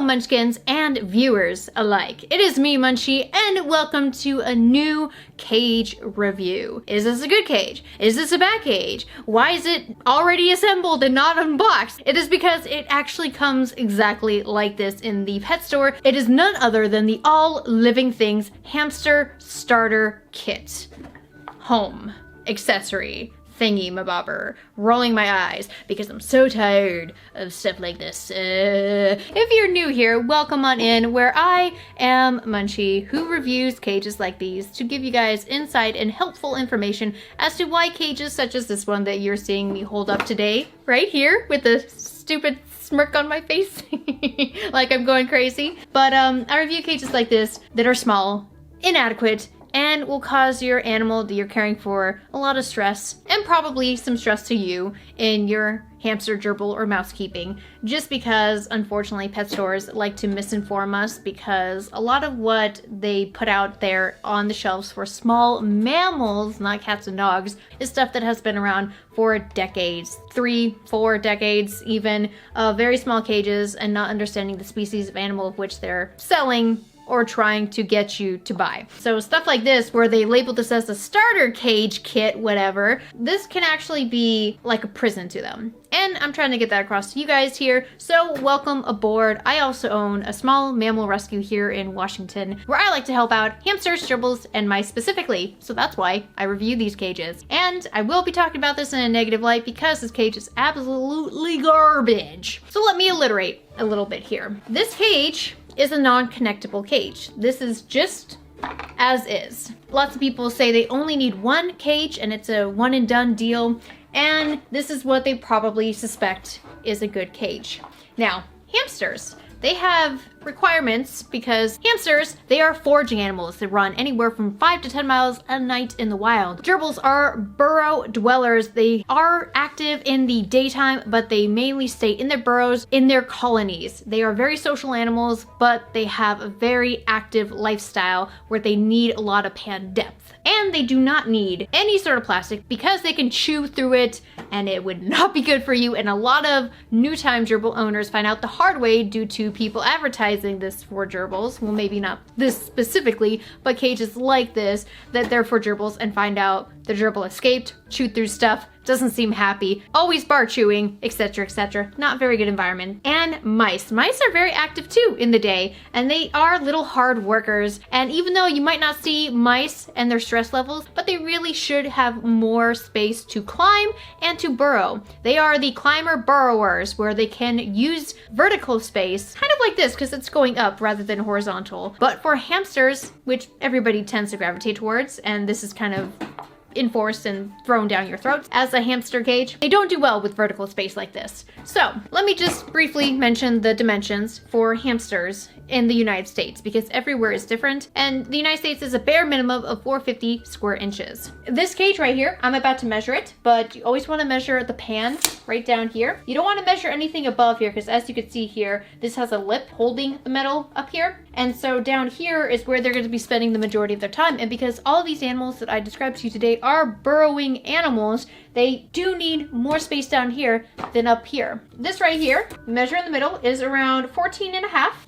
Hello Munchkins and viewers alike. It is me, Munchie, and welcome to a new cage review. Is this a good cage? Is this a bad cage? Why is it already assembled and not unboxed? It is because it actually comes exactly like this in the pet store. It is none other than the All Living Things Hamster Starter Kit. Home accessory thingy mabobber. Rolling my eyes because I'm so tired of stuff like this. If you're new here, welcome on in, where I am Munchie, who reviews cages like these to give you guys insight and helpful information as to why cages such as this one that you're seeing me hold up today, right here with the stupid smirk on my face, like I'm going crazy. But I review cages like this that are small, inadequate, and will cause your animal that you're caring for a lot of stress, and probably some stress to you in your hamster, gerbil, or mouse keeping, just because unfortunately pet stores like to misinform us, because a lot of what they put out there on the shelves for small mammals, not cats and dogs, is stuff that has been around for decades, 3-4 decades even, very small cages, and not understanding the species of animal of which they're selling or trying to get you to buy. So stuff like this, where they label this as a starter cage kit, whatever, this can actually be like a prison to them. And I'm trying to get that across to you guys here, so welcome aboard. I also own a small mammal rescue here in Washington, where I like to help out hamsters, gerbils, and mice specifically, so that's why I review these cages. And I will be talking about this in a negative light because this cage is absolutely garbage. So let me alliterate a little bit here. This cage is a non-connectable cage. This is just as is. Lots of people say they only need one cage and it's a one and done deal, and this is what they probably suspect is a good cage. Now, hamsters, they have requirements because hamsters, they are foraging animals that run anywhere from 5 to 10 miles a night in the wild. Gerbils are burrow dwellers. They are active in the daytime, but they mainly stay in their burrows, in their colonies. They are very social animals, but they have a very active lifestyle where they need a lot of pan depth. And they do not need any sort of plastic because they can chew through it, and it would not be good for you. And a lot of new time gerbil owners find out the hard way due to people advertising this for gerbils. Well, maybe not this specifically, but cages like this, that they're for gerbils, and find out the gerbil escaped, chewed through stuff, doesn't seem happy, always bar chewing, etc., etc. Not very good environment. And mice. Mice are very active too in the day, and they are little hard workers. And even though you might not see mice and their stress levels, but they really should have more space to climb and to burrow. They are the climber burrowers, where they can use vertical space, kind of like this, because it's going up rather than horizontal. But for hamsters, which everybody tends to gravitate towards, and this is kind of enforced and thrown down your throats as a hamster cage, they don't do well with vertical space like this. So let me just briefly mention the dimensions for hamsters in the United States, because everywhere is different, and the United States is a bare minimum of 450 square inches. This cage right here, I'm about to measure it, but you always want to measure the pan right down here. You don't want to measure anything above here, because as you can see here, this has a lip holding the metal up here, and so down here is where they're going to be spending the majority of their time. And because all these animals that I described to you today are burrowing animals, they do need more space down here than up here. This right here, measure in the middle, is around 14 and a half,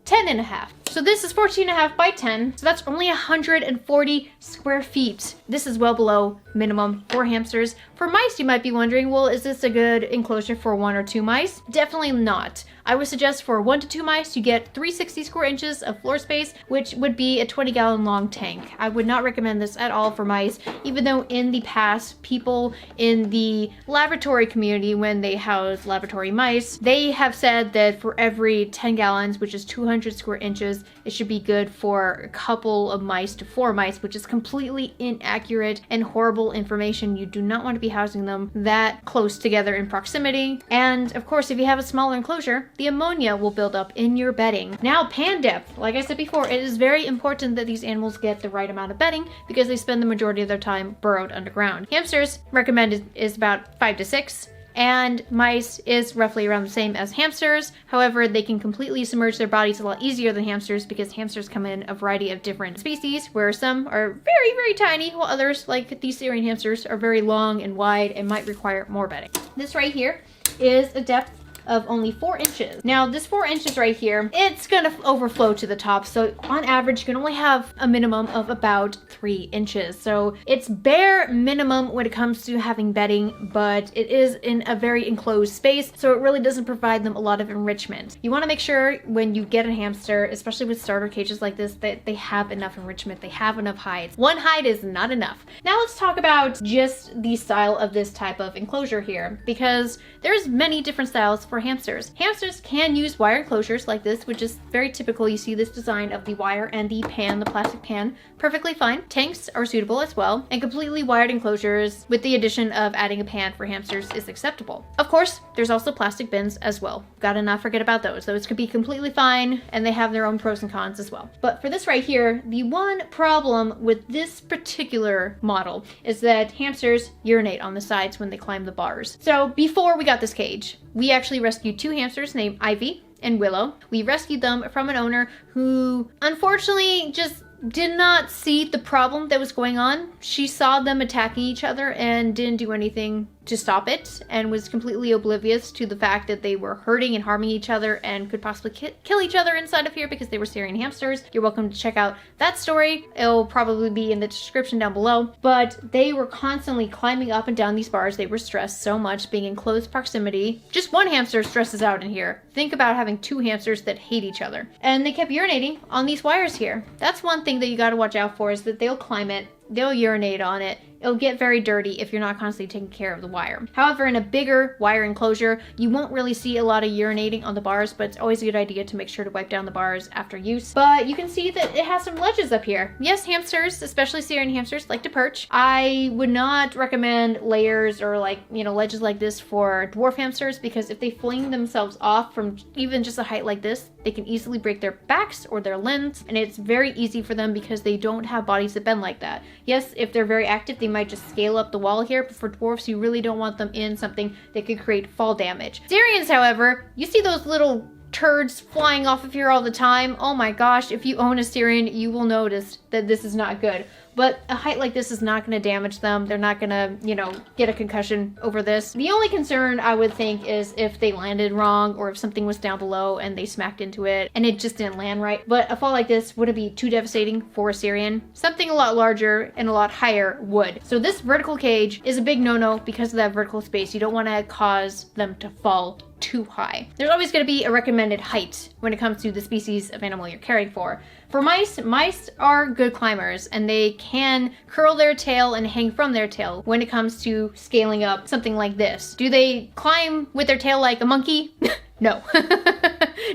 10 and a half. So this is 14 and a half by 10, so that's only 140 square feet. This is well below minimum for hamsters. For mice, you might be wondering, well, is this a good enclosure for 1 or 2 mice? Definitely not. I would suggest for 1 to 2 mice, you get 360 square inches of floor space, which would be a 20-gallon long tank. I would not recommend this at all for mice, even though in the past, people in the laboratory community, when they house laboratory mice, they have said that for every 10 gallons, which is 200 square inches, it should be good for a couple of mice to 4 mice, which is completely inaccurate and horrible information. You do not want to be housing them that close together in proximity. And of course, if you have a smaller enclosure, the ammonia will build up in your bedding. Now, pan depth. Like I said before, it is very important that these animals get the right amount of bedding because they spend the majority of their time burrowed underground. Hamsters recommended is about 5 to 6. And mice is roughly around the same as hamsters. However, they can completely submerge their bodies a lot easier than hamsters because hamsters come in a variety of different species, where some are very, very tiny, while others, like these Syrian hamsters, are very long and wide and might require more bedding. This right here is a depth of only 4 inches. Now this 4 inches right here, it's gonna overflow to the top. So on average, you can only have a minimum of about 3 inches. So it's bare minimum when it comes to having bedding, but it is in a very enclosed space. So it really doesn't provide them a lot of enrichment. You wanna make sure when you get a hamster, especially with starter cages like this, that they have enough enrichment, they have enough hides. One hide is not enough. Now let's talk about just the style of this type of enclosure here, because there's many different styles for hamsters. Hamsters can use wire enclosures like this, which is very typical. You see this design of the wire and the pan, the plastic pan, perfectly fine. Tanks are suitable as well, and completely wired enclosures with the addition of adding a pan for hamsters is acceptable. Of course, there's also plastic bins as well. Gotta not forget about those. Those could be completely fine, and they have their own pros and cons as well. But for this right here, the one problem with this particular model is that hamsters urinate on the sides when they climb the bars. So before we got this cage, we actually rescued 2 hamsters named Ivy and Willow. We rescued them from an owner who unfortunately just did not see the problem that was going on. She saw them attacking each other and didn't do anything to stop it, and was completely oblivious to the fact that they were hurting and harming each other and could possibly kill each other inside of here because they were Syrian hamsters. You're welcome to check out that story. It'll probably be in the description down below. But they were constantly climbing up and down these bars. They were stressed so much being in close proximity. Just one hamster stresses out in here. Think about having 2 hamsters that hate each other. And they kept urinating on these wires here. That's one thing that you got to watch out for, is that they'll climb it, they'll urinate on it. It'll get very dirty if you're not constantly taking care of the wire. However, in a bigger wire enclosure, you won't really see a lot of urinating on the bars, but it's always a good idea to make sure to wipe down the bars after use. But you can see that it has some ledges up here. Yes, hamsters, especially Syrian hamsters, like to perch. I would not recommend layers or ledges like this for dwarf hamsters, because if they fling themselves off from even just a height like this, they can easily break their backs or their limbs, and it's very easy for them because they don't have bodies that bend like that. Yes, if they're very active, they might just scale up the wall here, but for dwarfs, you really don't want them in something that could create fall damage. Syrians, however, you see those little turds flying off of here all the time. Oh my gosh, if you own a Syrian, you will notice that this is not good. But a height like this is not going to damage them. They're not going to, get a concussion over this. The only concern I would think is if they landed wrong, or if something was down below and they smacked into it and it just didn't land right. But a fall like this wouldn't be too devastating for a Syrian. Something a lot larger and a lot higher would. So this vertical cage is a big no-no because of that vertical space. You don't want to cause them to fall too high. There's always going to be a recommended height when it comes to the species of animal you're caring for. For mice are good climbers, and they can curl their tail and hang from their tail when it comes to scaling up something like this. Do they climb with their tail like a monkey? No.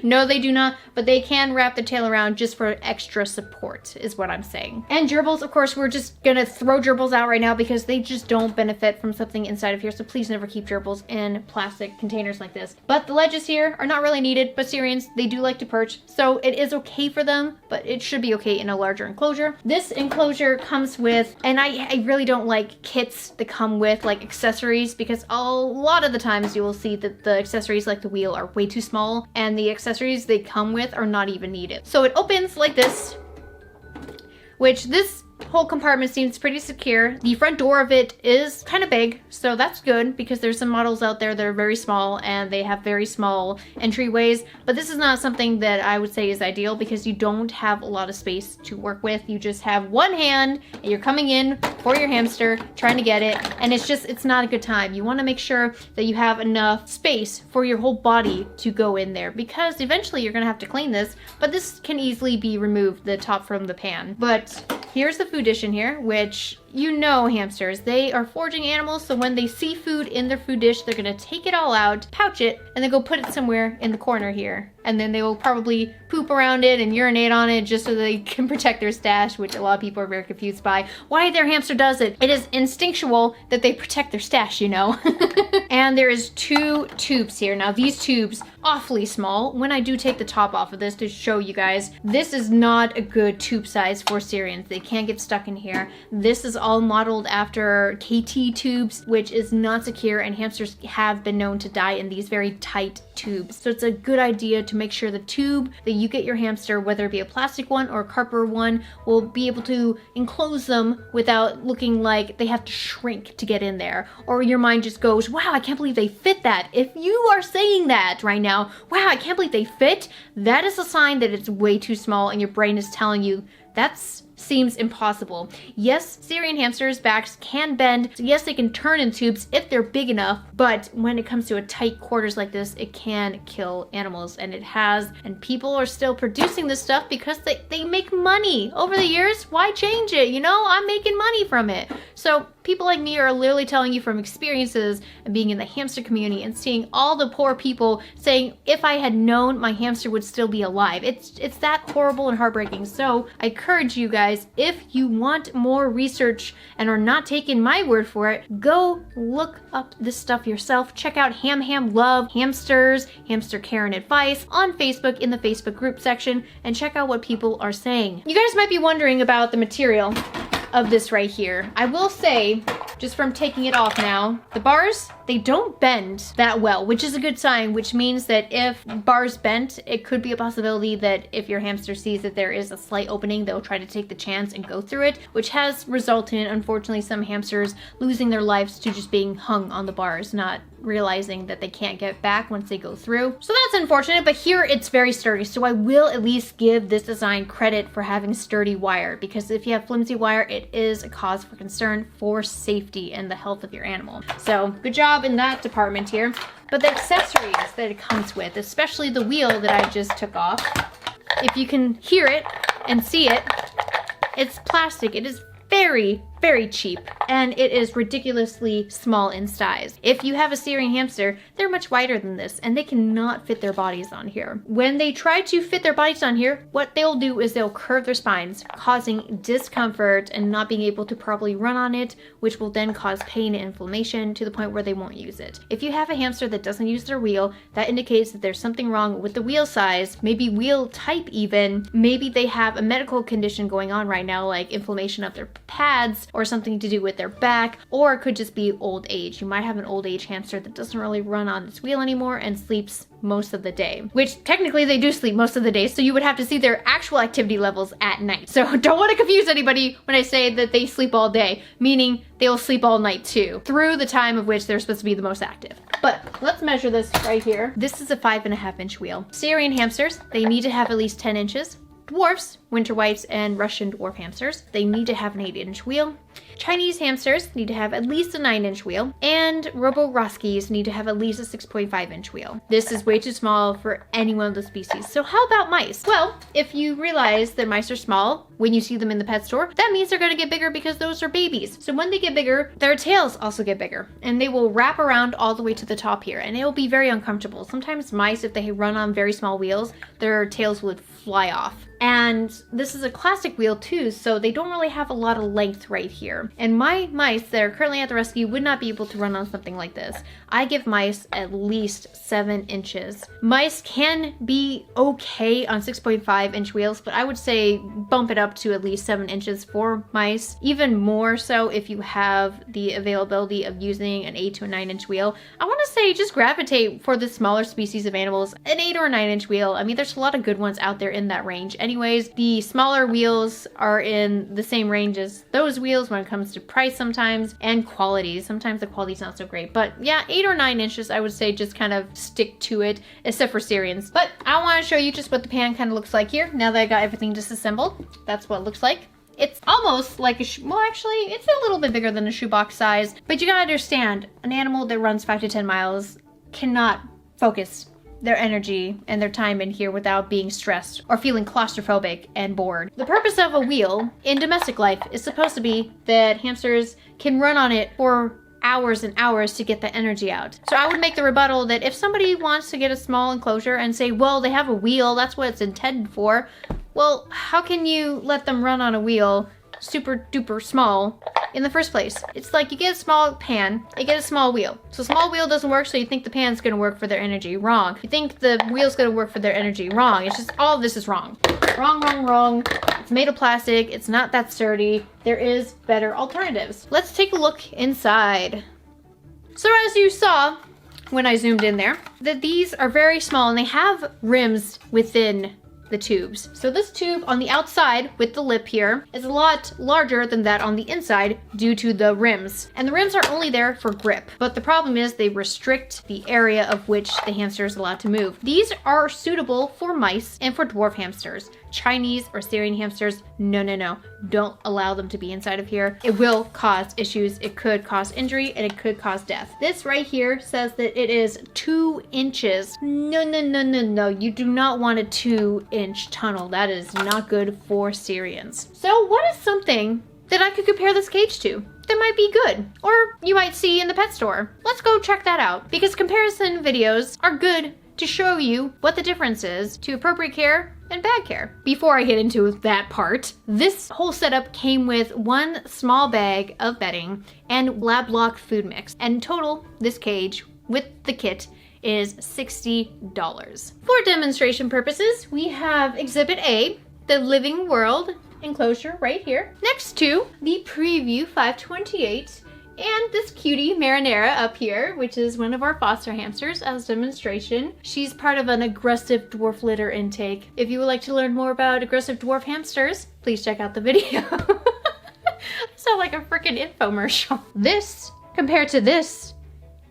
No, they do not, but they can wrap their tail around just for extra support, is what I'm saying. And gerbils, of course, we're just gonna throw gerbils out right now because they just don't benefit from something inside of here, so please never keep gerbils in plastic containers like this. But the ledges here are not really needed, but Syrians, they do like to perch, so it is okay for them, but it should be okay in a larger enclosure. This enclosure comes with, and I really don't like kits that come with like accessories, because a lot of the times you will see that the accessories like the wheel are way too small, and the accessories they come with are not even needed. So it opens like this, which this whole compartment seems pretty secure. The front door of it is kind of big, so that's good because there's some models out there that are very small and they have very small entryways, but this is not something that I would say is ideal because you don't have a lot of space to work with. You just have one hand and you're coming in for your hamster, trying to get it, and it's not a good time. You want to make sure that you have enough space for your whole body to go in there, because eventually you're gonna have to clean this, but this can easily be removed, the top from the pan. But here's the food dish in here, which hamsters, they are foraging animals, so when they see food in their food dish, they're gonna take it all out, pouch it, and then go put it somewhere in the corner here. And then they will probably poop around it and urinate on it just so they can protect their stash, which a lot of people are very confused by why their hamster does it. It is instinctual that they protect their stash, And there is 2 tubes here. Now these tubes, awfully small. When I do take the top off of this to show you guys, this is not a good tube size for Syrians. They can't get stuck in here. This is all modeled after KT tubes, which is not secure, and hamsters have been known to die in these very tight tubes. So it's a good idea to to make sure the tube that you get your hamster, whether it be a plastic one or a cardboard one, will be able to enclose them without looking like they have to shrink to get in there. Or your mind just goes, wow, I can't believe they fit that. If you are saying that right now, wow, I can't believe they fit, that is a sign that it's way too small and your brain is telling you that seems impossible. Yes, Syrian hamsters' backs can bend. So yes, they can turn in tubes if they're big enough, but when it comes to a tight quarters like this, it can kill animals, and it has, and people are still producing this stuff because they make money. Over the years, why change it? You know, I'm making money from it. So people like me are literally telling you from experiences and being in the hamster community and seeing all the poor people saying, if I had known, my hamster would still be alive. It's that horrible and heartbreaking. So I encourage you guys, if you want more research and are not taking my word for it, go look up this stuff yourself. Check out Ham Love Hamsters, Hamster Care and Advice on Facebook in the Facebook group section, and check out what people are saying. You guys might be wondering about the material of this right here. I will say, just from taking it off now, the bars, they don't bend that well, which is a good sign, which means that if bars bent, it could be a possibility that if your hamster sees that there is a slight opening, they'll try to take the chance and go through it, which has resulted in, unfortunately, some hamsters losing their lives to just being hung on the bars, not realizing that they can't get back once they go through. So that's unfortunate, but here it's very sturdy. So I will at least give this design credit for having sturdy wire, because if you have flimsy wire, it is a cause for concern for safety and the health of your animal. So good job in that department here. But the accessories that it comes with, especially the wheel that I just took off, if you can hear it and see it, it's plastic. It is very, very cheap, and it is ridiculously small in size. If you have a Syrian hamster, they're much wider than this, and they cannot fit their bodies on here. When they try to fit their bodies on here, what they'll do is they'll curve their spines, causing discomfort and not being able to properly run on it, which will then cause pain and inflammation to the point where they won't use it. If you have a hamster that doesn't use their wheel, that indicates that there's something wrong with the wheel size, maybe wheel type even. Maybe they have a medical condition going on right now, like inflammation of their pads, or something to do with their back, or it could just be old age. You might have an old age hamster that doesn't really run on its wheel anymore and sleeps most of the day, which technically they do sleep most of the day, so you would have to see their actual activity levels at night. So don't want to confuse anybody when I say that they sleep all day, meaning they'll sleep all night too, through the time of which they're supposed to be the most active. But let's measure this right here. This is a 5.5-inch wheel. Syrian hamsters, they need to have at least 10 inches. Dwarfs, winter whites, and Russian dwarf hamsters, they need to have an 8-inch wheel. Chinese hamsters need to have at least a 9-inch wheel, and Roboroskies need to have at least a 6.5-inch wheel. This is way too small for any one of the species. So how about mice? Well, if you realize that mice are small when you see them in the pet store, that means they're going to get bigger because those are babies. So when they get bigger, their tails also get bigger, and they will wrap around all the way to the top here, and it will be very uncomfortable. Sometimes mice, if they run on very small wheels, their tails would fly off. And this is a classic wheel too, so they don't really have a lot of length right here. And my mice that are currently at the rescue would not be able to run on something like this. I give mice at least 7 inches. Mice can be okay on 6.5-inch wheels, but I would say bump it up to at least 7 inches for mice. Even more so if you have the availability of using an 8 to a 9-inch wheel. I want to say just gravitate for the smaller species of animals, an 8 or a 9-inch wheel. I mean, there's a lot of good ones out there in that range. Anyways, the smaller wheels are in the same range as those wheels when it comes to price sometimes, and quality. Sometimes the quality's not so great, but yeah, 8 or 9 inches, I would say just kind of stick to it, except for Syrians. But I want to show you just what the pan kind of looks like here, now that I got everything disassembled. That's what it looks like. It's almost like a well, actually, it's a little bit bigger than a shoebox size, but you gotta understand, an animal that runs 5 to 10 miles cannot focus their energy and their time in here without being stressed or feeling claustrophobic and bored. The purpose of a wheel in domestic life is supposed to be that hamsters can run on it for hours and hours to get the energy out. So I would make the rebuttal that if somebody wants to get a small enclosure and say, well, they have a wheel, that's what it's intended for, well, how can you let them run on a wheel super duper small in the first place? It's like you get a small pan, you get a small wheel. So small wheel doesn't work, so you think the pan's gonna work for their energy. Wrong. You think the wheel's gonna work for their energy. Wrong. It's just all of this is wrong. Wrong, wrong, wrong. It's made of plastic. It's not that sturdy. There is better alternatives. Let's take a look inside. So as you saw, when I zoomed in there that these are very small and they have rims within the tubes. So this tube on the outside with the lip here is a lot larger than that on the inside due to the rims. And the rims are only there for grip. But the problem is they restrict the area of which the hamster is allowed to move. These are suitable for mice and for dwarf hamsters. Chinese or Syrian hamsters, no, no, no. Don't allow them to be inside of here. It will cause issues. It could cause injury and it could cause death. This right here says that it is 2 inches. No, no, no, no, no. You do not want a 2-inch tunnel. That is not good for Syrians. So what is something that I could compare this cage to that might be good, or you might see in the pet store? Let's go check that out, because comparison videos are good to show you what the difference is to appropriate care and bad care. Before I get into that part, this whole setup came with 1 small bag of bedding and lab lock food mix. And in total, this cage with the kit is $60. For demonstration purposes, we have Exhibit A, the living world enclosure right here, next to the Preview 528, and this cutie Marinara up here, which is one of our foster hamsters as demonstration. She's part of an aggressive dwarf litter intake. If you would like to learn more about aggressive dwarf hamsters, please check out the video. I sound like a freaking infomercial. This, compared to this,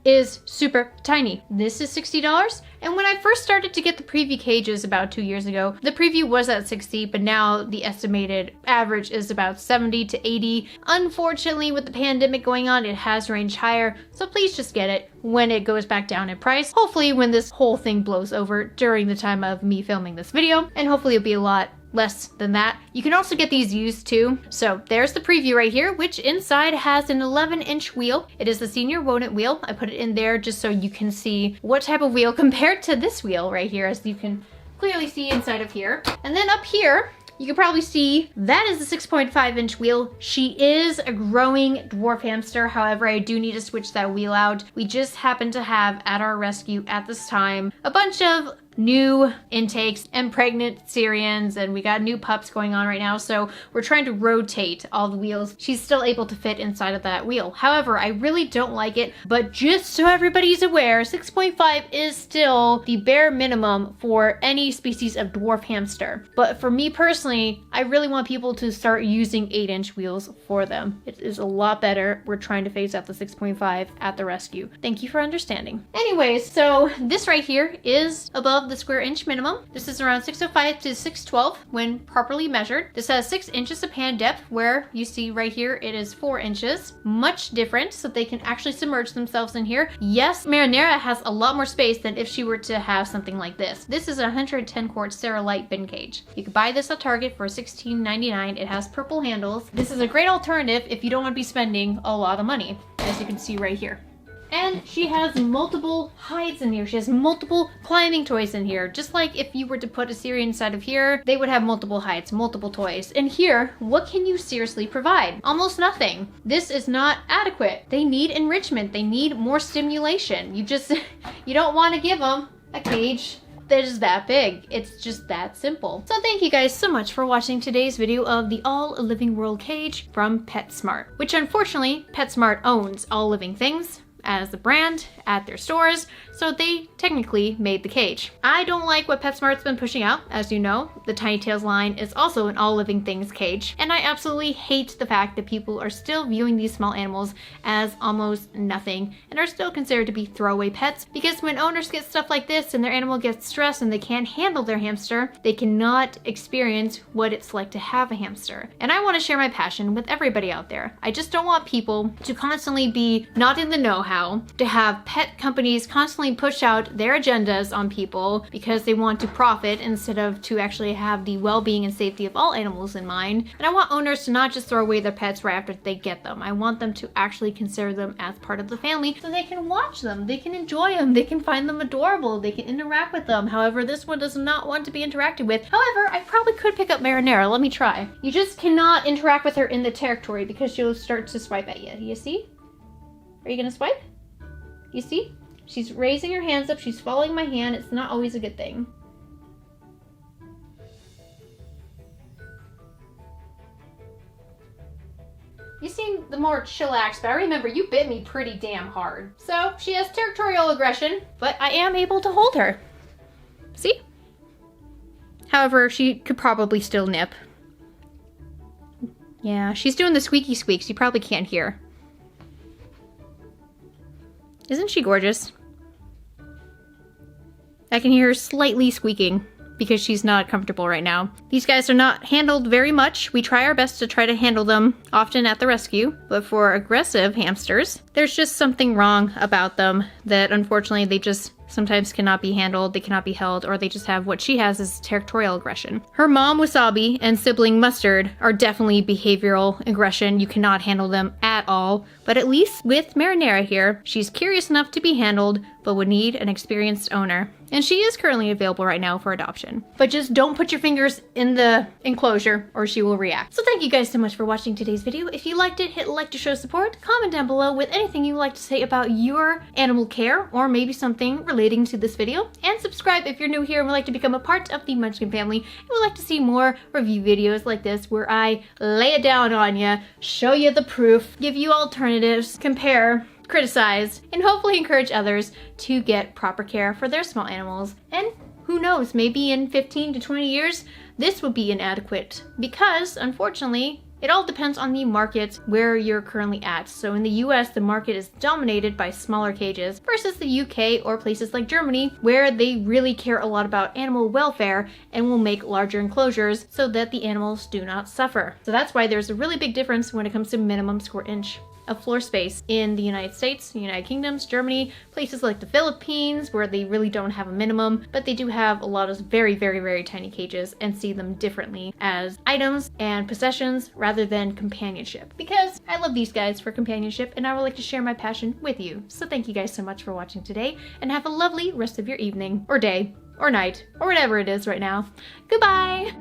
is super tiny. This is $60. And when I first started to get the preview cages about 2 years ago, the preview was at $60, but now the estimated average is about $70 to $80. Unfortunately, with the pandemic going on, it has ranged higher. So please just get it when it goes back down in price. Hopefully when this whole thing blows over during the time of me filming this video, and hopefully it'll be a lot less than that. You can also get these used too. So there's the preview right here, which inside has an 11-inch wheel. It is the senior rodent wheel. I put it in there just so you can see what type of wheel compared to this wheel right here, as you can clearly see inside of here. And then up here, you can probably see that is a 6.5-inch wheel. She is a growing dwarf hamster. However, I do need to switch that wheel out. We just happen to have at our rescue at this time a bunch of new intakes and pregnant Syrians, and we got new pups going on right now, so we're trying to rotate all the wheels. She's still able to fit inside of that wheel. However, I really don't like it, but just so everybody's aware, 6.5 is still the bare minimum for any species of dwarf hamster. But for me personally, I really want people to start using 8-inch wheels for them. It is a lot better. We're trying to phase out the 6.5 at the rescue. Thank you for understanding. Anyways, so this right here is above the square inch minimum. This is around 605 to 612 when properly measured. This has 6 inches of hand depth, where you see right here it is 4 inches. Much different, so they can actually submerge themselves in here. Yes, Marinara has a lot more space than if she were to have something like this. This is a 110 quart Sterilite bin cage. You can buy this at Target for $16.99. It has purple handles. This is a great alternative if you don't want to be spending a lot of money, as you can see right here. And she has multiple hides in here. She has multiple climbing toys in here. Just like if you were to put a Syrian inside of here, they would have multiple hides, multiple toys. And here, what can you seriously provide? Almost nothing. This is not adequate. They need enrichment. They need more stimulation. You don't want to give them a cage that is that big. It's just that simple. So thank you guys so much for watching today's video of the All Living World cage from Petsmart, which unfortunately Petsmart owns All Living Things as the brand at their stores, so they technically made the cage. I don't like what PetSmart's been pushing out. As you know, the Tiny Tales line is also an All Living Things cage, and I absolutely hate the fact that people are still viewing these small animals as almost nothing and are still considered to be throwaway pets, because when owners get stuff like this and their animal gets stressed and they can't handle their hamster, they cannot experience what it's like to have a hamster. And I want to share my passion with everybody out there. I just don't want people to constantly be not in the know-how, to have pet companies constantly push out their agendas on people because they want to profit instead of to actually have the well-being and safety of all animals in mind. And I want owners to not just throw away their pets right after they get them. I want them to actually consider them as part of the family so they can watch them, they can enjoy them, they can find them adorable, they can interact with them. However, this one does not want to be interacted with. However, I probably could pick up Marinara. Let me try. You just cannot interact with her in the territory because she'll start to swipe at you. You see? Are you gonna swipe? You see? She's raising her hands up. She's following my hand. It's not always a good thing. You seem the more chillaxed, but I remember you bit me pretty damn hard. So she has territorial aggression, but I am able to hold her. See? However, she could probably still nip. Yeah, she's doing the squeaky squeaks you probably can't hear. Isn't she gorgeous? I can hear her slightly squeaking because she's not comfortable right now. These guys are not handled very much. We try our best to try to handle them often at the rescue, but for aggressive hamsters, there's just something wrong about them that unfortunately they just sometimes cannot be handled, they cannot be held, or they just have what she has is territorial aggression. Her mom, Wasabi, and sibling Mustard are definitely behavioral aggression. You cannot handle them at all, but at least with Marinara here, she's curious enough to be handled, but would need an experienced owner. And she is currently available right now for adoption. But just don't put your fingers in the enclosure or she will react. So thank you guys so much for watching today's video. If you liked it, hit like to show support. Comment down below with anything you would like to say about your animal care or maybe something relating to this video. And subscribe if you're new here and would like to become a part of the Munchkin family and would like to see more review videos like this where I lay it down on you, show you the proof, give you alternatives, compare, criticize, and hopefully encourage others to get proper care for their small animals. And who knows, maybe in 15 to 20 years, this will be inadequate because, unfortunately, it all depends on the market where you're currently at. So in the US, the market is dominated by smaller cages versus the UK or places like Germany, where they really care a lot about animal welfare and will make larger enclosures so that the animals do not suffer. So that's why there's a really big difference when it comes to minimum square inch of floor space in the United States, the United Kingdoms, Germany, places like the Philippines where they really don't have a minimum, but they do have a lot of very, very, very tiny cages and see them differently as items and possessions rather than companionship. Because I love these guys for companionship and I would like to share my passion with you. So thank you guys so much for watching today and have a lovely rest of your evening or day or night or whatever it is right now. Goodbye!